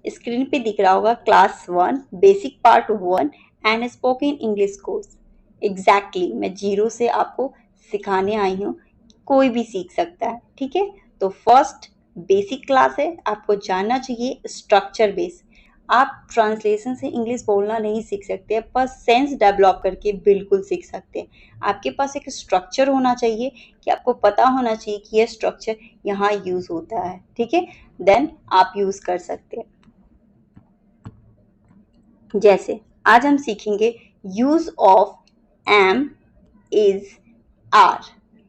Screen पे दिख रहा होगा class 1 basic part 1 and spoken English course. Exactly मैं जीरो से आपको सिखाने आई हूँ, कोई भी सीख सकता है। ठीक है, तो फर्स्ट बेसिक क्लास है, आपको जानना चाहिए स्ट्रक्चर बेस। आप ट्रांसलेशन से इंग्लिश बोलना नहीं सीख सकते, पर सेंस डेवलप करके बिल्कुल सीख सकते हैं। आपके पास एक स्ट्रक्चर होना चाहिए कि आपको पता होना चाहिए कि यह स्ट्रक्चर यहाँ यूज होता है। ठीक है, देन आप यूज कर सकते हैं। जैसे आज हम सीखेंगे use of am, is, are.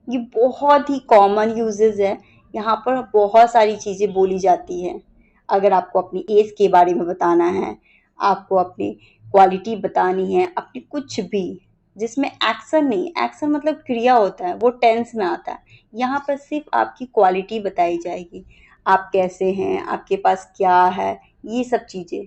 ये बहुत ही कॉमन यूजेस है, यहाँ पर बहुत सारी चीजें बोली जाती हैं। अगर आपको अपनी एज के बारे में बताना है, आपको अपनी क्वालिटी बतानी है, अपनी कुछ भी जिसमें एक्शन नहीं, एक्शन मतलब क्रिया होता है, वो टेंस में आता है। यहाँ पर सिर्फ आपकी क्वालिटी बताई जाएगी, आप कैसे हैं, आपके पास क्या है, ये सब चीजें।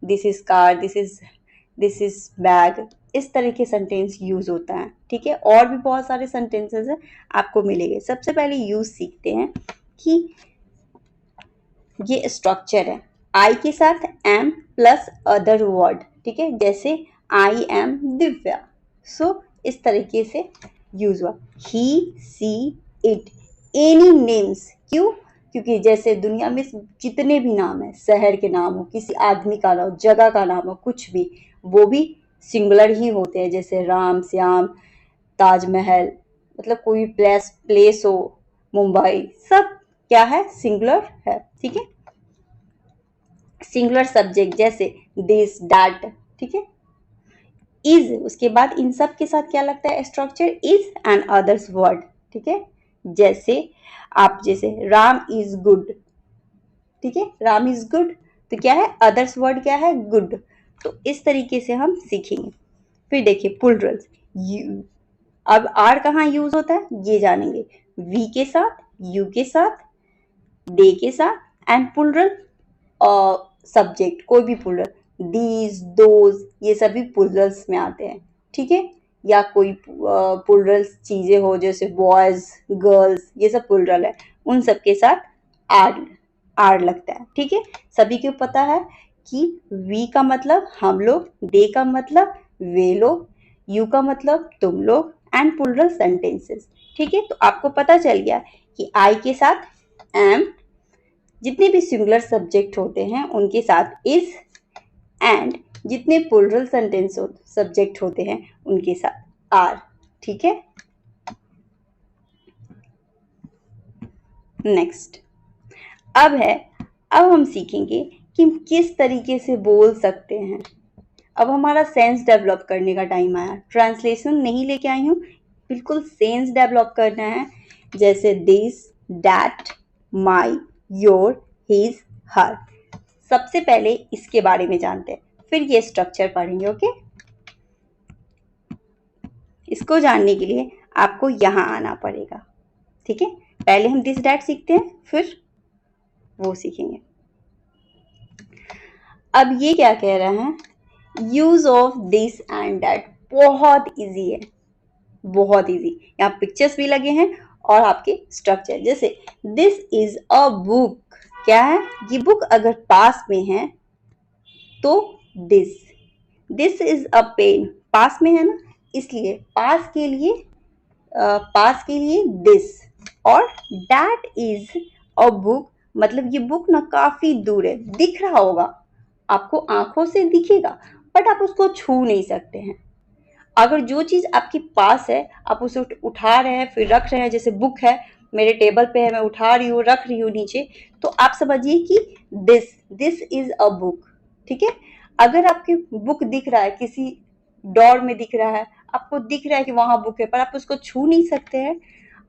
This is car, this is bag, इस तरह के सेंटेंस यूज होता है। ठीक है, और भी बहुत सारे सेंटेंसेस हैं आपको मिलेंगे। सबसे पहले यूज सीखते हैं कि ये स्ट्रक्चर है आई के साथ एम प्लस अदर वर्ड। ठीक है, जैसे आई एम दिव्या, सो इस तरीके से यूज हुआ। ही, सी, इट, एनी नेम्स। क्यों? क्योंकि जैसे दुनिया में जितने भी नाम है, शहर के नाम हो, किसी आदमी का नाम, जगह का नाम हो, कुछ भी, वो भी सिंगुलर ही होते हैं। जैसे राम, श्याम, ताजमहल, मतलब कोई प्लेस हो, मुंबई, सब क्या है, सिंगुलर है। ठीक है, सिंगुलर सब्जेक्ट जैसे दिस, दैट। ठीक है, इज, उसके बाद इन सब के साथ क्या लगता है, structure is and others word. ठीक है, जैसे आप जैसे राम इज गुड। ठीक है, राम इज गुड, तो क्या है, अदर्स वर्ड क्या है, गुड। तो इस तरीके से हम सीखेंगे। फिर देखिए प्लूरल्स। यू, अब आर कहाँ यूज होता है ये जानेंगे। वी के साथ, यू के साथ, दे के साथ एंड प्लूरल सब्जेक्ट, कोई भी प्लूरल, दीज, दोज, ये सभी प्लूरल्स में आते हैं। ठीक है, या कोई प्लूरल्स चीजें हो जैसे बॉयज, गर्ल्स, ये सब प्लूरल है, उन सब के साथ आर आर लगता है। ठीक है, सभी को पता है कि वी का मतलब हम लोग, दे का मतलब वे लोग, यू का मतलब तुम लोग एंड प्लूरल सेंटेंसेस। ठीक है, तो आपको पता चल गया कि आई के साथ एम, जितने भी सिंगुलर सब्जेक्ट होते हैं उनके साथ इज, एंड जितने प्लूरल सेंटेंस सब्जेक्ट होते हैं उनके साथ आर। ठीक है, नेक्स्ट अब हम सीखेंगे कि किस तरीके से बोल सकते हैं। अब हमारा सेंस डेवलप करने का टाइम आया। ट्रांसलेशन नहीं लेके आई हूँ, बिल्कुल सेंस डेवलप करना है। जैसे this, that, my, your, his, her. सबसे पहले इसके बारे में जानते हैं, फिर ये स्ट्रक्चर पढ़ेंगे। ओके, इसको जानने के लिए आपको यहाँ आना पड़ेगा। ठीक है, पहले हम दिस डैट सीखते हैं, फिर वो सीखेंगे। अब ये क्या कह रहा है, use of this and that. बहुत इजी है, बहुत इजी। यहाँ पिक्चर्स भी लगे हैं और आपके स्ट्रक्चर। जैसे दिस इज अ बुक, क्या है ये, बुक अगर पास में है तो दिस इज अ पेन, पास में है ना, इसलिए पास के लिए दिस। और दैट इज अ बुक, मतलब ये बुक ना काफी दूर है, दिख रहा होगा आपको, आंखों से दिखेगा, बट आप उसको छू नहीं सकते हैं। अगर जो चीज आपके पास है आप उसे उठा रहे हैं फिर रख रहे हैं, जैसे बुक है मेरे टेबल पे है, मैं उठा रही हूँ रख रही हूँ नीचे, तो आप समझिए कि दिस इज अ बुक। ठीक है, अगर आपकी बुक दिख रहा है, किसी डोर में दिख रहा है, आपको दिख रहा है कि वहां बुक है, पर आप उसको छू नहीं सकते हैं।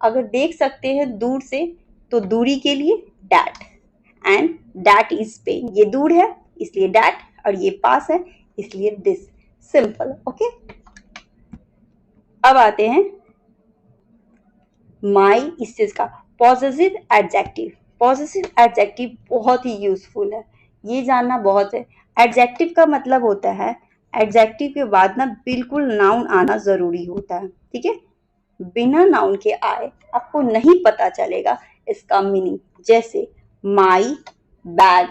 अगर देख सकते हैं दूर से, तो दूरी के लिए that, and that is pen, ये दूर है इसलिए डैट, और ये पास है इसलिए दिस। सिंपल। ओके, अब आते हैं माई, इस चीज का पॉजेसिव एडजेक्टिव। पॉजेसिव एडजेक्टिव बहुत ही यूजफुल है, ये जानना बहुत है। एडजेक्टिव का मतलब होता है, एडजेक्टिव के बाद ना बिल्कुल नाउन आना जरूरी होता है। ठीक है, बिना नाउन के आए आपको नहीं पता चलेगा इसका मीनिंग। जैसे माई बैग,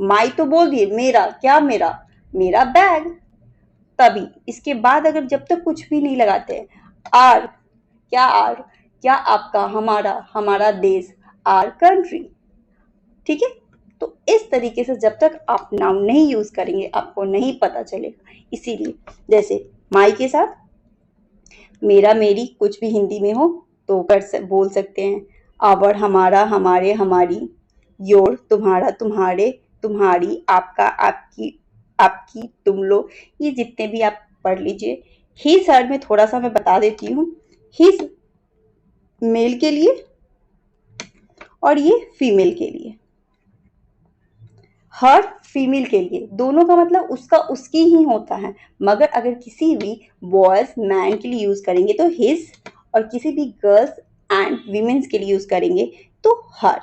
माई तो बोल दिए, मेरा क्या, मेरा बैग। तभी इसके बाद अगर जब तक कुछ भी नहीं लगाते हैं, आर, क्या आपका, हमारा देश, आर कंट्री। ठीक है, तो इस तरीके से जब तक आप नाउन नहीं यूज करेंगे आपको नहीं पता चलेगा। इसीलिए जैसे माई के साथ मेरा, मेरी, कुछ भी हिंदी में हो तो बोल सकते हैं। आवर, हमारा, हमारे, हमारी। योर, तुम्हारा, तुम्हारे, तुम्हारी, आपका, आपकी, तुम लोग, ये जितने भी आप पढ़ लीजिए। हिज हर में थोड़ा सा मैं बता देती हूँ। हिज मेल के लिए और ये फीमेल के लिए। हर फीमेल के लिए, दोनों का मतलब उसका उसकी ही होता है। मगर अगर किसी भी बॉयज मैन के लिए यूज करेंगे तो हिज, और किसी भी गर्ल्स एंड वीमेन्स के लिए यूज करेंगे तो हर।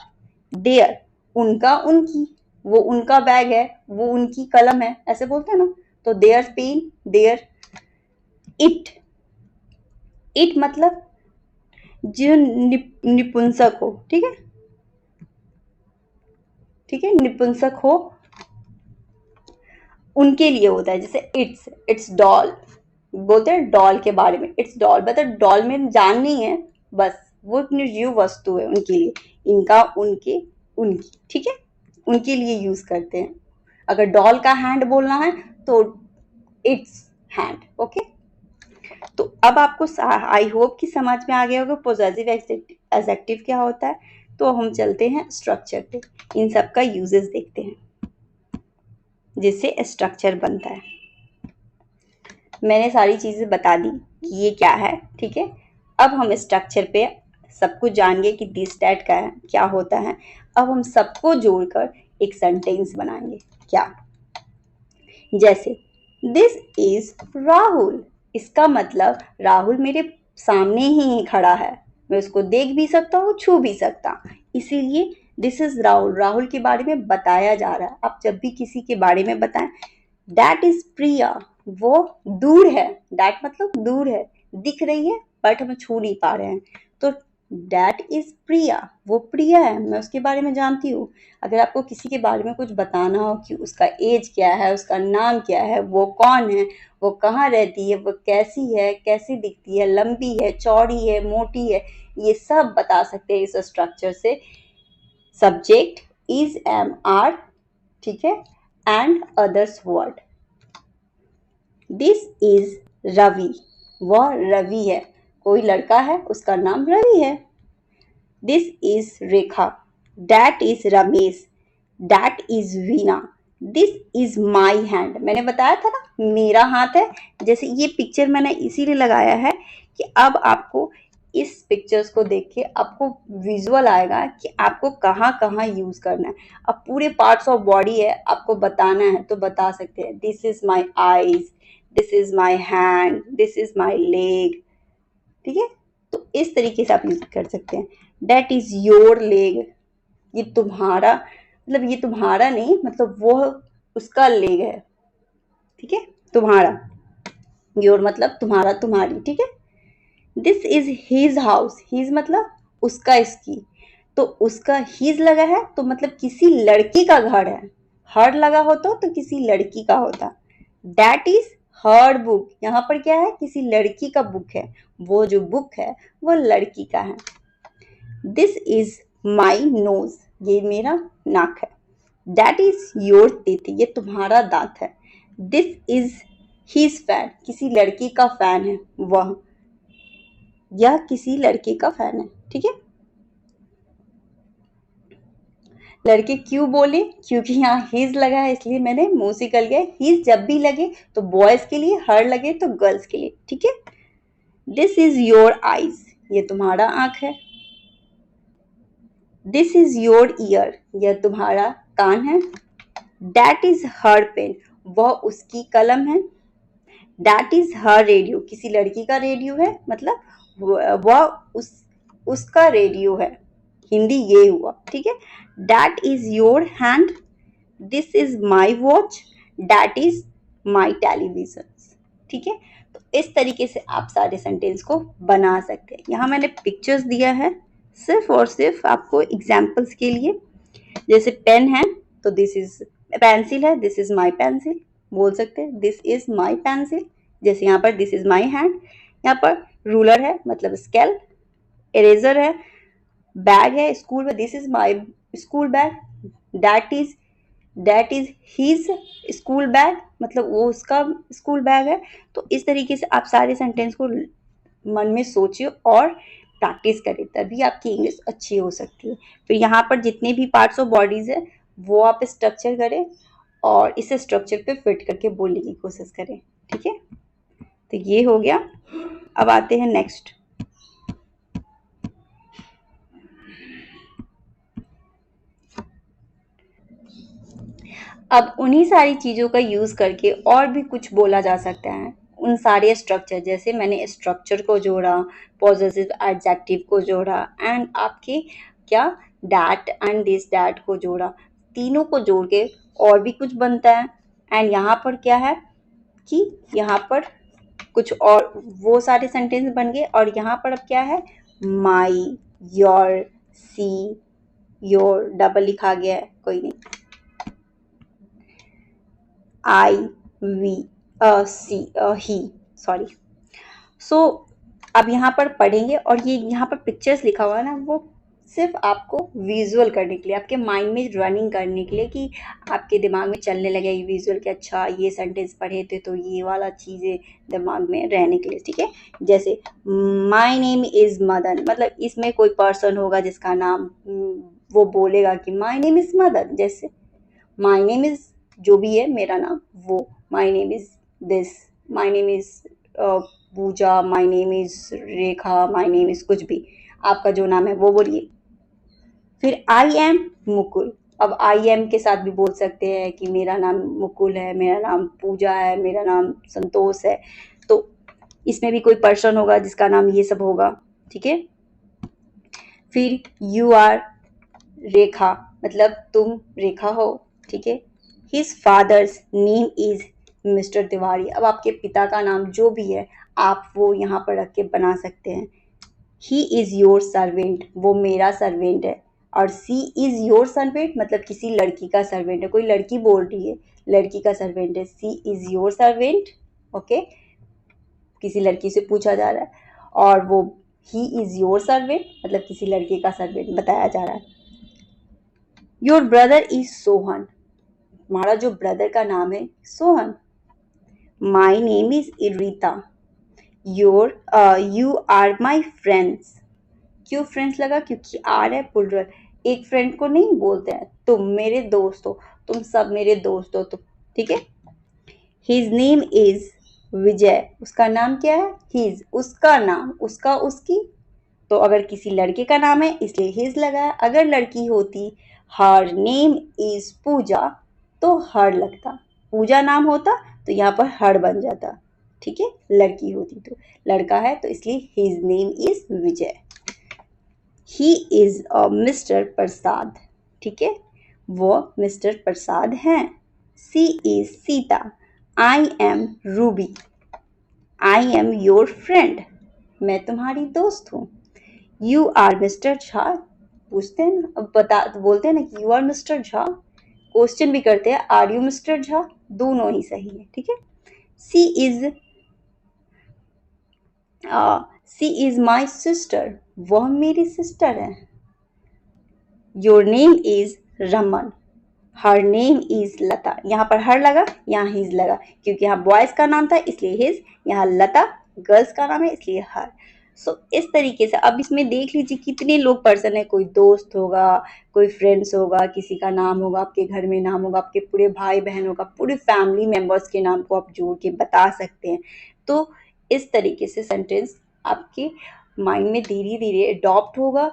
देयर, उनका, उनकी, वो उनका बैग है, वो उनकी कलम है, ऐसे बोलते हैं ना। तो there pen, there. It, it मतलब जो निपुंसक हो, ठीक है, ठीक है, निपुंसक हो उनके लिए होता है। जैसे इट्स डॉल, बोलते हैं डॉल के बारे में, इट्स डॉल, मतलब डॉल में जान नहीं है, बस वो अपनी जीव वस्तु है उनके लिए। इनका, उनके, उनकी, ठीक है, उनके लिए यूज करते हैं। अगर डॉल का हैंड बोलना है तो इट्स हैंड। ओके, तो अब आपको आई होप कि समझ में आ गया होगा पोजेसिव एडजेक्टिव क्या होता है। तो हम चलते हैं स्ट्रक्चर पे, इन सब का यूजेस देखते हैं जिससे स्ट्रक्चर बनता है। मैंने सारी चीजें बता दी कि ये क्या है, ठीक है। अब हम स्ट्रक्चर पे सब कुछ जान गए कि दिस दैट का है क्या होता है। अब हम सबको जोड़कर एक सेंटेंस बनाएंगे। क्या, जैसे दिस इज राहुल, इसका मतलब राहुल मेरे सामने ही खड़ा है, मैं उसको देख भी सकता हूँ, छू भी सकता, इसीलिए दिस इज राहुल, राहुल के बारे में बताया जा रहा है। आप जब भी किसी के बारे में बताएं, दैट इज प्रिया, वो दूर है, दैट मतलब दूर है, दिख रही है बट हम छू नहीं पा रहे हैं, तो दैट इज प्रिया, वो प्रिया है, मैं उसके बारे में जानती हूँ। अगर आपको किसी के बारे में कुछ बताना हो कि उसका एज क्या है, उसका नाम क्या है, वो कौन है, वो कहाँ रहती है, वो कैसी है, कैसी दिखती है, लंबी है, चौड़ी है, मोटी है, ये सब बता सकते हैं इस स्ट्रक्चर से। सब्जेक्ट इज, एम, आर, ठीक है, and others word. This is Ravi, वह रवि है, कोई लड़का है उसका नाम रवि है। This is Rekha, that is Ramesh, that is Veena. This is my hand, मैंने बताया था ना मेरा हाथ है। जैसे ये पिक्चर मैंने इसीलिए लगाया है कि अब आपको इस पिक्चर्स को देख के आपको विजुअल आएगा कि आपको कहाँ कहाँ यूज करना है। अब पूरे पार्ट्स ऑफ बॉडी है, आपको बताना है तो बता सकते हैं। This is my eyes, this is my hand, this is my leg, ठीक है। तो इस तरीके से आप यूज कर सकते हैं। दैट इज योर लेग, ये तुम्हारा, मतलब ये तुम्हारा नहीं, मतलब वो उसका लेग है, ठीक है, तुम्हारा। योर मतलब तुम्हारा, तुम्हारी, ठीक है। This is his house, his मतलब उसका, इसकी, तो उसका हिज लगा है तो मतलब किसी लड़की का घर है। हर लगा होता तो किसी लड़की का होता। दैट इज हर बुक, यहाँ पर क्या है, किसी लड़की का बुक है, वो जो बुक है वो लड़की का है। दिस इज माई नोज, ये मेरा नाक है। दैट इज योर टीथ, ये तुम्हारा दांत है। दिस इज हिज फैन, किसी लड़की का फैन है वह, यह किसी लड़के का फैन है, ठीक है। लड़के क्यों बोले, क्योंकि यहाँ हिज लगा है इसलिए मैंने मुंह से निकल गया। हिज जब भी लगे तो बॉयज के लिए, हर लगे तो गर्ल्स के लिए, ठीक है। दिस इज योर आईज, ये तुम्हारा आंख है। दिस इज योर ईयर, यह तुम्हारा कान है। दैट इज हर पेन, वह उसकी कलम है। दैट इज हर रेडियो, किसी लड़की का रेडियो है, मतलब वह उसका रेडियो है। हिंदी ये हुआ, ठीक है। That is your hand, this is my watch, that is my television, ठीक है। तो इस तरीके से आप सारे सेंटेंस को बना सकते हैं। यहाँ मैंने पिक्चर्स दिया है सिर्फ और सिर्फ आपको एग्जाम्पल्स के लिए। जैसे पेन है तो दिस इज पेंसिल है, दिस इज माई पेंसिल बोल सकते हैं, दिस इज माई पेंसिल। जैसे यहाँ पर दिस इज माई हैंड, यहाँ पर रूलर है मतलब स्केल, इरेजर है, बैग है स्कूल में, this is my school bag, that is his school bag मतलब वो उसका स्कूल बैग है। तो इस तरीके से आप सारे सेंटेंस को मन में सोचिए और प्रैक्टिस करें, तभी आपकी इंग्लिश अच्छी हो सकती है। फिर यहाँ पर जितने भी पार्ट्स ऑफ बॉडीज है वो आप स्ट्रक्चर करें और इसे स्ट्रक्चर पे फिट करके बोलने की कोशिश करें। ठीक है, तो ये हो गया। अब आते हैं नेक्स्ट। अब उन्हीं सारी चीज़ों का यूज़ करके और भी कुछ बोला जा सकता है। उन सारे स्ट्रक्चर, जैसे मैंने स्ट्रक्चर को जोड़ा, पॉजेसिव एडजेक्टिव को जोड़ा एंड आपके क्या दैट एंड दिस दैट को जोड़ा, तीनों को जोड़ के और भी कुछ बनता है। एंड यहाँ पर क्या है कि यहाँ पर कुछ और वो सारे सेंटेंस बन गए और यहाँ पर अब क्या है, माई, योर, सी, योर डबल लिखा गया है, कोई नहीं, आई, वी, सी, ही, सॉरी। सो अब यहाँ पर पढ़ेंगे और ये यहाँ पर पिक्चर्स लिखा हुआ है ना, वो सिर्फ आपको विजुअल करने के लिए, आपके माइंड में रनिंग करने के लिए, कि आपके दिमाग में चलने लगे ये विजुअल कि अच्छा ये सेंटेंस पढ़े थे तो ये वाला चीज़ें दिमाग में रहने के लिए। ठीक है, जैसे माई नेम इज़ मदन, मतलब इसमें कोई पर्सन होगा जिसका नाम वो बोलेगा कि माई नेम इज़ मदन। जैसे माई नेम इज़ जो भी है मेरा नाम, वो my name is this, my name is Pooja, my name is Rekha, my name is कुछ भी, आपका जो नाम है वो बोलिए। फिर आई एम मुकुल, अब आई एम के साथ भी बोल सकते हैं कि मेरा नाम मुकुल है, मेरा नाम पूजा है, मेरा नाम संतोष है। तो इसमें भी कोई पर्सन होगा जिसका नाम ये सब होगा। ठीक है, फिर यू आर रेखा, मतलब तुम रेखा हो। ठीक है, his father's name is mister Tiwari, अब आपके पिता का नाम जो भी है आप वो यहाँ पर रख के बना सकते हैं। ही इज योर सर्वेंट, वो मेरा सर्वेंट है। और सी इज योर सर्वेंट मतलब किसी लड़की का सर्वेंट है, कोई लड़की बोल रही है, लड़की का सर्वेंट है, she is your servant. Okay, किसी लड़की से पूछा जा रहा है और वो ही इज योर सर्वेंट मतलब किसी लड़के का सर्वेंट बताया जा रहा है। योर ब्रदर इज सोहन, तुम्हारा जो ब्रदर का नाम है Sohan. My name is Irita, your you are my friends. क्यों फ्रेंड्स लगा, क्योंकि आर है प्लुरल, एक फ्रेंड को नहीं बोलते हैं तुम मेरे दोस्त हो, तुम सब मेरे दोस्त हो। तो ठीक है, हिज नेम इज विजय, उसका नाम क्या है, हिज, उसका नाम, उसका उसकी। तो अगर किसी लड़के का नाम है इसलिए हिज लगा है, अगर लड़की होती हर नेम इज पूजा तो हर लगता, पूजा नाम होता तो यहाँ पर हर बन जाता। ठीक है, लड़की होती तो, लड़का है तो इसलिए his name is Vijay. He is a mister Prasad, ठीक है, वो मिस्टर प्रसाद हैं। She is Sita, I am Ruby, I am your friend, मैं तुम्हारी दोस्त हूँ। यू आर मिस्टर झा, पूछते हैं ना, अब बता बोलते हैं ना कि you are mister Jha, question भी करते हैं आर यू मिस्टर झा, दोनों ही सही है। ठीक है, she is she is my sister, वह मेरी सिस्टर है। Your name is Raman, her name is Lata, यहाँ पर हर लगा, यहाँ हिज लगा, क्योंकि यहाँ बॉयज का नाम था इसलिए हिज, यहाँ लता गर्ल्स का नाम है इसलिए हर। सो इस तरीके से अब इसमें देख लीजिए कितने लोग पर्सन है, कोई दोस्त होगा, कोई फ्रेंड्स होगा, किसी का नाम होगा, आपके घर में नाम होगा, आपके पूरे भाई बहन होगा, पूरे फैमिली मेंबर्स के नाम को आप जोड़ के बता सकते हैं। तो इस तरीके से सेंटेंस आपके माइंड में धीरे धीरे अडॉप्ट होगा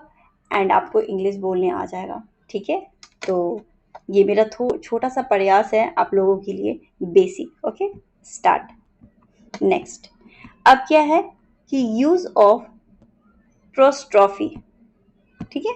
एंड आपको इंग्लिश बोलने आ जाएगा। ठीक है, तो ये मेरा छोटा सा प्रयास है आप लोगों के लिए, बेसिक। Okay, start. नेक्स्ट, अब क्या है कि यूज ऑफ प्रोस्ट्रॉफी। ठीक है,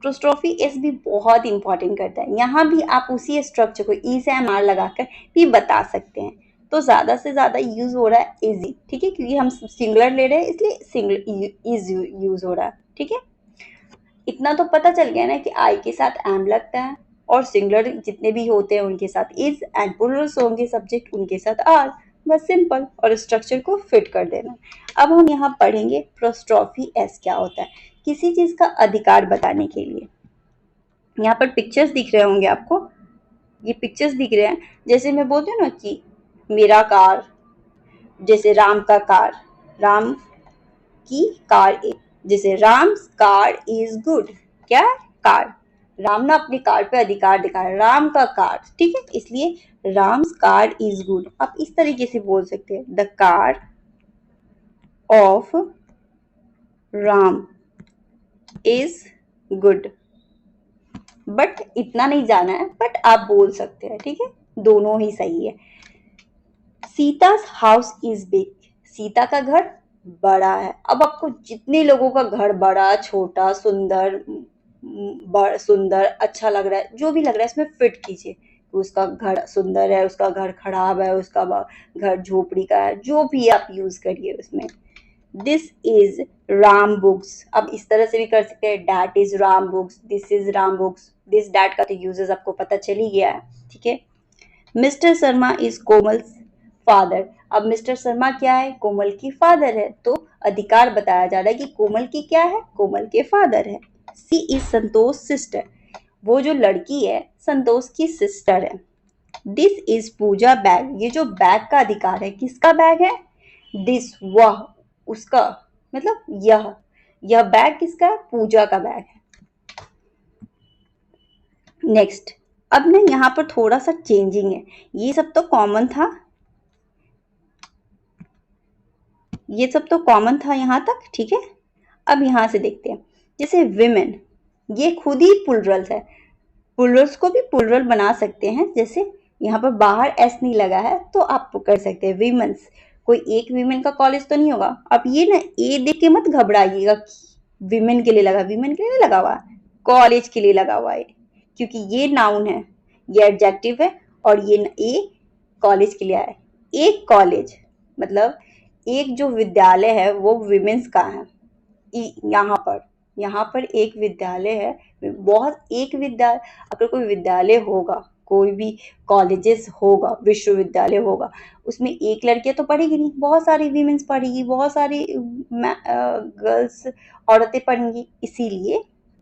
प्रोस्ट्रॉफी इस भी बहुत इंपॉर्टेंट करता है, यहाँ भी आप उसी स्ट्रक्चर को ई से एम आर लगाकर भी बता सकते हैं। तो ज्यादा से ज्यादा यूज हो रहा है इजी, ठीक है, क्योंकि हम सिंगुलर ले रहे हैं इसलिए सिंगुलर इज यूज हो रहा है। ठीक है, इतना तो पता चल गया ना कि आई के साथ एम लगता है, और सिंगुलर जितने भी होते हैं उनके साथ इज, एंड प्लूरल्स होंगे सब्जेक्ट उनके साथ आर। बस सिंपल, और स्ट्रक्चर को फिट कर देना। अब हम यहाँ पढ़ेंगे प्रोस्ट्रोफी एस क्या होता है, किसी चीज का अधिकार बताने के लिए। यहाँ पर पिक्चर्स दिख रहे होंगे आपको, ये पिक्चर्स दिख रहे हैं। जैसे मैं बोलती हूँ ना कि मेरा कार, जैसे राम का कार, राम की कार, जैसे राम्स कार इज गुड, क्या कार, राम ने अपनी कार पे अधिकार दिखाया, राम का कार, ठीक है, इसलिए राम्स कार इज गुड। आप इस तरीके से बोल सकते हैं, the car of Ram is good. But इतना नहीं जाना है, बट आप बोल सकते हैं, ठीक है, दोनों ही सही है। सीता's हाउस इज बिग, सीता का घर बड़ा है। अब आपको जितने लोगों का घर बड़ा, छोटा, सुंदर, सुंदर, अच्छा लग रहा है, जो भी लग रहा है इसमें फिट कीजिए। उसका घर सुंदर है, उसका घर खराब है, उसका घर झोपड़ी का है, जो भी आप यूज करिए उसमें। दिस इज राम बुक्स, अब इस तरह से भी कर सकते हैं, that is Ram books, this is Ram books. This that का तो यूजेस आपको पता चल ही गया है, ठीक है। Mister Sharma is Komal's father, अब मिस्टर शर्मा क्या है, कोमल की फादर है, तो अधिकार बताया जा रहा है कि कोमल की क्या है, कोमल के फादर है। सी इज संतोष सिस्टर, वो जो लड़की है संतोष की सिस्टर है। दिस इज पूजा बैग, ये जो बैग का अधिकार है, किसका बैग है, दिस, वह, उसका, मतलब यह बैग किसका है, पूजा का बैग है। नेक्स्ट, अब ना यहाँ पर थोड़ा सा चेंजिंग है, ये सब तो कॉमन था, ये सब तो कॉमन था यहाँ तक, ठीक है। अब यहाँ से देखते हैं, जैसे विमेन, ये खुद ही प्लुरल्स है, प्लुरल्स को भी प्लुरल बना सकते हैं। जैसे यहाँ पर बाहर एस नहीं लगा है तो आप कर सकते हैं विमेंस, कोई एक विमेन का कॉलेज तो नहीं होगा। अब ये ना ए देख के मत घबराइएगा कि विमेन के लिए लगा, विमेन के लिए लगा हुआ, कॉलेज के लिए लगा हुआ है, क्योंकि ये नाउन है, ये एडजेक्टिव है, और ये ए कॉलेज के लिए आया है। एक कॉलेज मतलब एक जो विद्यालय है वो विमेंस का है। यहाँ पर एक विद्यालय है, बहुत, एक विद्यालय, अगर कोई विद्यालय होगा, कोई भी कॉलेजेस होगा, विश्वविद्यालय होगा, उसमें एक लड़कियां तो पढ़ेगी नहीं, बहुत सारी वीमेंस पढ़ेगी, बहुत सारी गर्ल्स, औरतें पढ़ेंगी, इसीलिए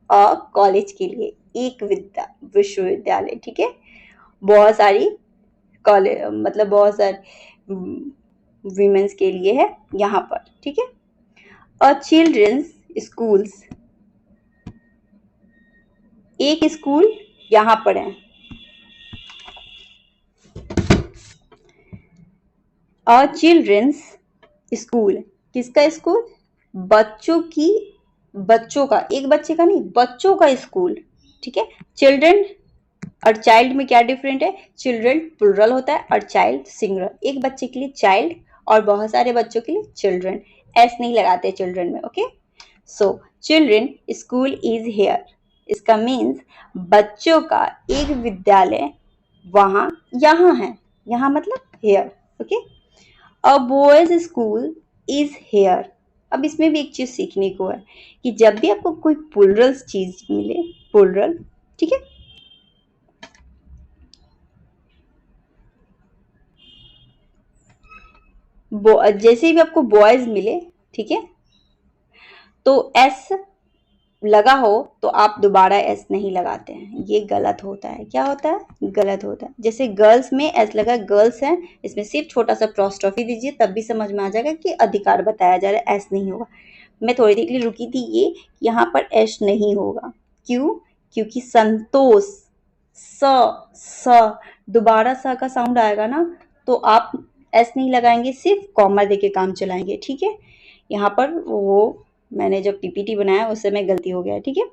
कॉलेज के लिए एक विश्वविद्यालय, ठीक है, बहुत सारी कॉलेज, मतलब बहुत सारी विमेंस के लिए है यहाँ पर, ठीक है। अ चिल्ड्रंस स्कूल्स, एक स्कूल यहाँ पर है। अ चिल्ड्रंस स्कूल, किसका स्कूल, बच्चों की, बच्चों का, एक बच्चे का नहीं, बच्चों का स्कूल, ठीक है। चिल्ड्रन और चाइल्ड में क्या डिफरेंट है, चिल्ड्रन प्लुरल होता है और चाइल्ड सिंगुलर, एक बच्चे के लिए चाइल्ड और बहुत सारे बच्चों के लिए चिल्ड्रन, एस नहीं लगाते चिल्ड्रन में, okay. So children school is here, इसका मीन्स बच्चों का एक विद्यालय वहां, यहाँ है, यहाँ मतलब here, okay. A boys school is here, अब इसमें भी एक चीज सीखने को है कि जब भी आपको कोई प्लुरल चीज मिले, प्लुरल, ठीक है, जैसे भी आपको बॉयज मिले, ठीक है, तो एस लगा हो तो आप दोबारा एस नहीं लगाते हैं, ये गलत होता है। क्या होता है, गलत होता है। जैसे गर्ल्स में एस लगा, गर्ल्स है, इसमें सिर्फ छोटा सा प्रोस्ट्रोफी दीजिए, तब भी समझ में आ जाएगा कि अधिकार बताया जा रहा है, एस नहीं होगा। मैं थोड़ी देर के लिए रुकी थी, ये यहाँ पर एस नहीं होगा, क्यों, क्योंकि संतोष, स दोबारा स का साउंड आएगा ना, तो आप एस नहीं लगाएंगे, सिर्फ कॉमा देके काम चलाएंगे, ठीक है। यहाँ पर वो मैंने जब पीपीटी बनाया उस समय गलती हो गया है, ठीक है।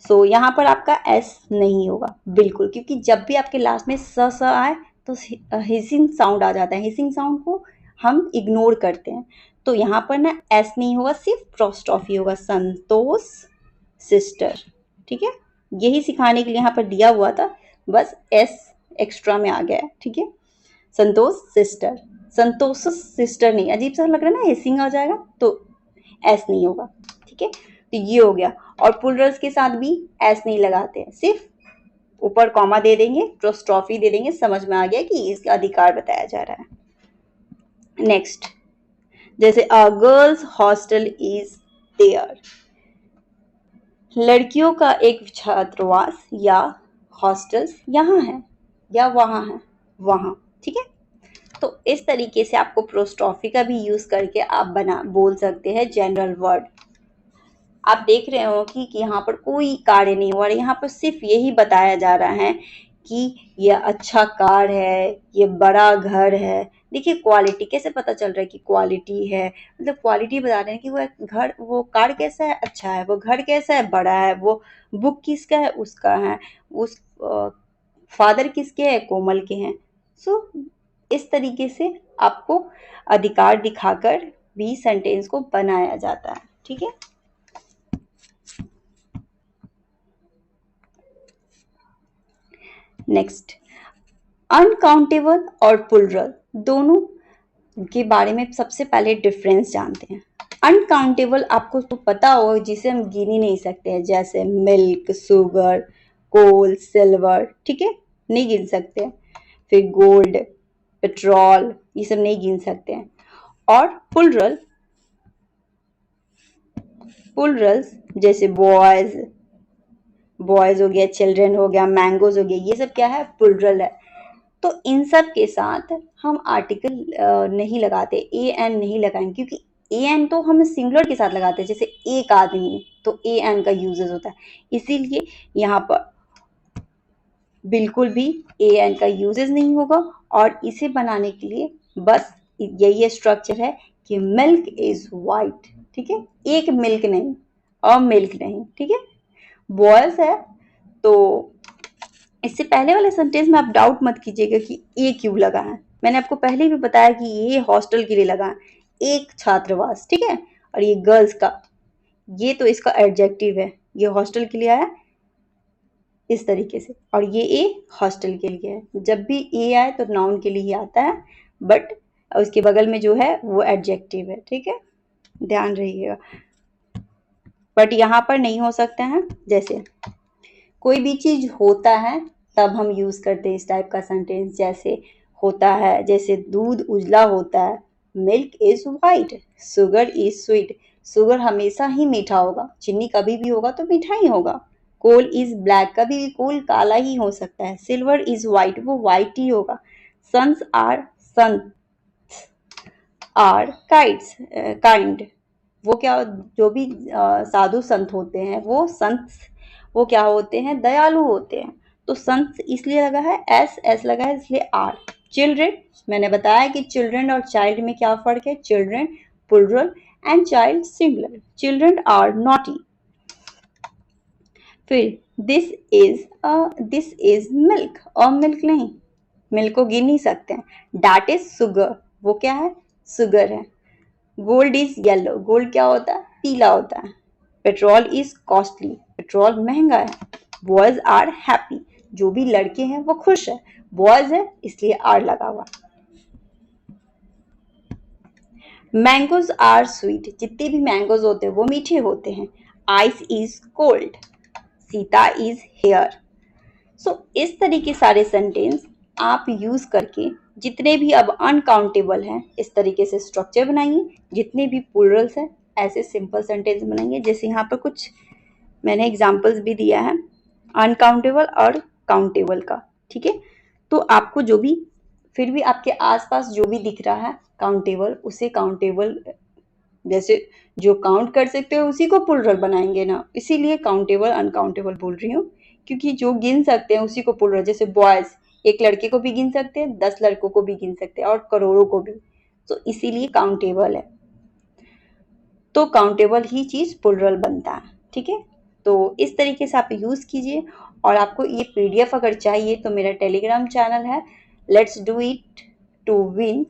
सो यहाँ पर आपका एस नहीं होगा बिल्कुल, क्योंकि जब भी आपके लास्ट में स आए तो हिसिंग साउंड आ जाता है, हिसिंग साउंड को हम इग्नोर करते हैं, तो यहाँ पर ना एस नहीं होगा, सिर्फ प्रोस्ट्रोफी होगा, संतोष सिस्टर, ठीक है। यही सिखाने के लिए यहाँ पर दिया हुआ था, बस एस एक्स्ट्रा में आ गया है, ठीक है। संतोष सिस्टर, संतोष सिस्टर नहीं, अजीब सा लग रहा है ना, हिसिंग आ जाएगा, तो एस नहीं होगा, ठीक है। तो ये हो गया, और प्लुरल्स के साथ भी एस नहीं लगाते हैं, सिर्फ ऊपर कॉमा दे देंगे, प्रोस्ट्रॉफी दे देंगे, समझ में आ गया कि इसका अधिकार बताया जा रहा है। नेक्स्ट, जैसे अ गर्ल्स हॉस्टल इज देयर, लड़कियों का एक छात्रावास या हॉस्टल्स यहाँ है या वहाँ है, वहाँ, ठीक है। तो इस तरीके से आपको प्रोस्ट्रॉफी का भी यूज करके आप बोल सकते हैं जनरल वर्ड। आप देख रहे हो कि यहाँ पर कोई कार्य नहीं हुआ, यहाँ पर सिर्फ यही बताया जा रहा है कि ये अच्छा कार है, ये बड़ा घर है। देखिए क्वालिटी कैसे पता चल रहा है कि क्वालिटी है, मतलब क्वालिटी बता रहे हैं कि वो घर, वो कार कैसा है, अच्छा है, वो घर कैसा है, बड़ा है, वो बुक किसका है, उसका है, उस फादर किसके है, कोमल के हैं। सो इस तरीके से आपको अधिकार दिखाकर भी सेंटेंस को बनाया जाता है, ठीक है। नेक्स्ट, अनकाउंटेबल और प्लुरल दोनों के बारे में सबसे पहले डिफरेंस जानते हैं। अनकाउंटेबल आपको तो पता हो, जिसे हम गिन ही नहीं सकते हैं, जैसे मिल्क, शुगर, कोल, सिल्वर, ठीक है, नहीं गिन सकते। फिर गोल्ड, पेट्रोल, ये सब नहीं गिन सकते हैं। और प्लुरल, प्लुरल्स जैसे बॉयज, बॉयज हो गया, चिल्ड्रन हो गया, मैंगोज हो गया, ये सब क्या है, प्लुरल है। तो इन सब के साथ हम आर्टिकल नहीं लगाते, ए एन नहीं लगाएंगे, क्योंकि ए एन तो हम सिंगुलर के साथ लगाते हैं, जैसे एक आदमी, तो ए एन का यूजेस होता है। इसीलिए यहाँ पर बिल्कुल भी ए एन का यूजेस नहीं होगा। और इसे बनाने के लिए बस यही स्ट्रक्चर है कि मिल्क इज वाइट, ठीक है, एक मिल्क नहीं, और मिल्क नहीं, ठीक है। बॉयज है, तो इससे पहले वाले सेंटेंस में आप डाउट मत कीजिएगा कि ए क्यों लगा है। मैंने आपको पहले भी बताया कि ये हॉस्टल के लिए लगा है, एक छात्रावास, ठीक है। और ये गर्ल्स का, ये तो इसका एडजेक्टिव है, ये हॉस्टल के लिए आया इस तरीके से, और ये ए हॉस्टल के लिए है। जब भी ए आए तो नाउन के लिए ही आता है, बट उसके बगल में जो है वो एडजेक्टिव है, ठीक है, ध्यान रहिएगा। बट यहाँ पर नहीं हो सकते हैं, जैसे कोई भी चीज होता है तब हम यूज करते हैं इस टाइप का सेंटेंस। जैसे होता है, जैसे दूध उजला होता है, milk is white, sugar is sweet, sugar हमेशा ही मीठा होगा, चीनी कभी भी होगा तो मीठा ही होगा। कोल इज ब्लैक, कभी भी कोल काला ही हो सकता है। सिल्वर इज वाइट, वो वाइट ही होगा। सन्स आर काइट्स, काइंड, वो क्या, जो भी साधु संत होते हैं, वो संत, वो क्या होते हैं, दयालु होते हैं। तो संत इसलिए लगा है, एस लगा है इसलिए आर। चिल्ड्रन, मैंने बताया कि चिल्ड्रन और चाइल्ड में क्या फर्क है, children plural and child singular. Children are naughty. फिर दिस इज मिल्क, और मिल्क नहीं, मिल्क को गिन नहीं सकते हैं। दैट इज शुगर, वो क्या है, शुगर है। गोल्ड इज येलो, गोल्ड क्या होता है, पीला होता है। पेट्रोल इज कॉस्टली, पेट्रोल महंगा है। बॉयज आर हैप्पी, जो भी लड़के हैं वो खुश है, बॉयज है इसलिए आर लगा हुआ। मैंगोज आर स्वीट, जितने भी मैंगोज होते हैं वो मीठे होते हैं। Ice is cold, Sita is here. सो इस तरीके सारे सेंटेंस आप यूज करके जितने भी अब अनकाउंटेबल हैं इस तरीके से स्ट्रक्चर बनाइए, जितने भी प्लुरल्स हैं ऐसे सिंपल सेंटेंस बनाइए। जैसे यहाँ पर कुछ मैंने एग्जांपल्स भी दिया है अनकाउंटेबल और काउंटेबल का, ठीक है। तो आपको जो भी, फिर भी आपके आसपास जो भी दिख रहा है काउंटेबल, उसे काउंटेबल, जैसे जो काउंट कर सकते हो उसी को प्लुरल बनाएंगे ना, इसीलिए काउंटेबल अनकाउंटेबल बोल रही हूँ, क्योंकि जो गिन सकते हैं उसी को प्लुरल। जैसे बॉयज, एक लड़के को भी गिन सकते हैं, 10 लड़कों को भी गिन सकते हैं, और करोड़ों को भी, तो इसीलिए काउंटेबल है। तो काउंटेबल ही चीज प्लुरल बनता है, ठीक है। तो इस तरीके से आप यूज कीजिए। और आपको ये पीडीएफ अगर चाहिए तो मेरा टेलीग्राम चैनल है, let's do it to win,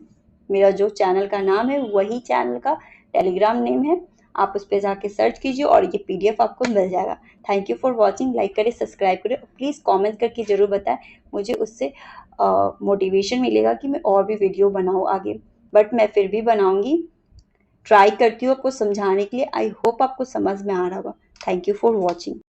मेरा जो चैनल का नाम है वही चैनल का टेलीग्राम नेम है। आप उस पर जाके सर्च कीजिए और ये पीडीएफ आपको मिल जाएगा। Thank you for watching. Like करें, सब्सक्राइब करें, प्लीज़ कमेंट करके ज़रूर बताएं, मुझे उससे मोटिवेशन मिलेगा कि मैं और भी वीडियो बनाऊँ आगे। बट मैं फिर भी बनाऊँगी, ट्राई करती हूँ आपको समझाने के लिए। आई होप आपको समझ में आ रहा होगा। Thank you for watching.